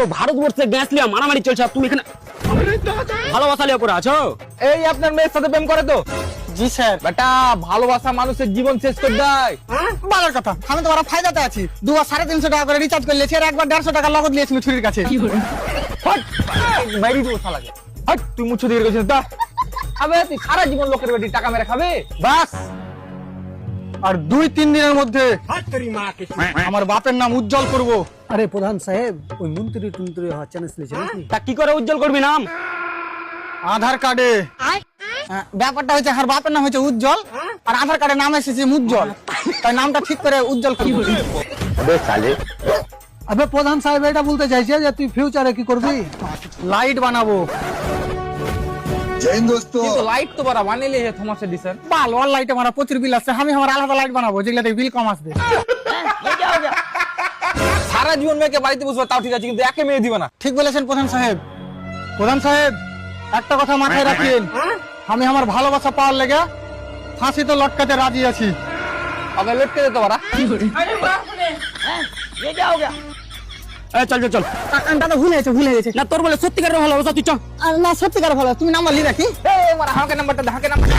তো ভারতবর্ষে গ্যাস লিয়া মারামারি চলছে আর তুমি এখানে ভালোবাসা লিয়া পড়ে আছো। এই আপনার মেয়ের সাথে প্রেম করে তো? জি স্যার। বেটা ভালোবাসা মানুষের জীবন শেষ করে দেয়। ভালোর কথা, আমি তো বড় ফায়দাতে আছি। 350 টাকা করে রিচার্জ করলে আর একবার 150 টাকা নগদ নিয়েছিল ছুরির কাছে। হট বাইরে তো শালাকে। হট তুই মুছ দিয়ে গেছিস তা। আবে তুই সারা জীবন লোকের বেটি টাকা মেরে খাবে বাস আর 2-3 দিনের মধ্যে আমার বাপের নাম উজ্জ্বল করব। আরে প্রধান সাহেব, ওই মন্ত্রী টন্ত্রী হওয়ার চ্যান্স নিয়েছে নাকি? তা কি করে উজ্জ্বল করবি নাম? আধার কার্ডে ব্যাপারটা হচ্ছে আমার বাপের নাম হচ্ছে উজ্জ্বল আর আধার কার্ডে নাম এসেছে উজ্জ্বল, তাই নামটা ঠিক করে উজ্জ্বল করব। আবে প্রধান সাহেব, এটা বলতে চাইছে যে তুই ফিউচারে কি করবি? লাইট বানাবো। কিন্তু লাইট তো বড় বানিয়ে লিয়ে থমাস এডিশন। বাল ওয়াল লাইটে মারা প্রচুর বিল আসছে, আমি আমার আলাদা লাইট বানাবো যেগুলাতে বিল কম আসবে। সারা জীবন মেয়েকে বাড়িতে বসবে তাও ঠিক আছে, কিন্তু একে মেয়ে দিবে না। ঠিক বলেছেন প্রধান সাহেব। প্রধান সাহেব একটা কথা মাথায় রাখেন, আমি আমার ভালোবাসা পাওয়ার লেগে ফাঁসি তো লটকাতে রাজি আছি। আগে লটকে দিতে পারা। এই চল চল চল। দাদা ভুলে গেছে। না তোর বলে সত্যিকারের ভালোবাসা, তুই চল। না সত্যিকার ভালো, তুমি নাম্বার লিয়ে রাখি। এই মারা হাঁকে নাম্বারটা, হাঁকে নাম্বারটা।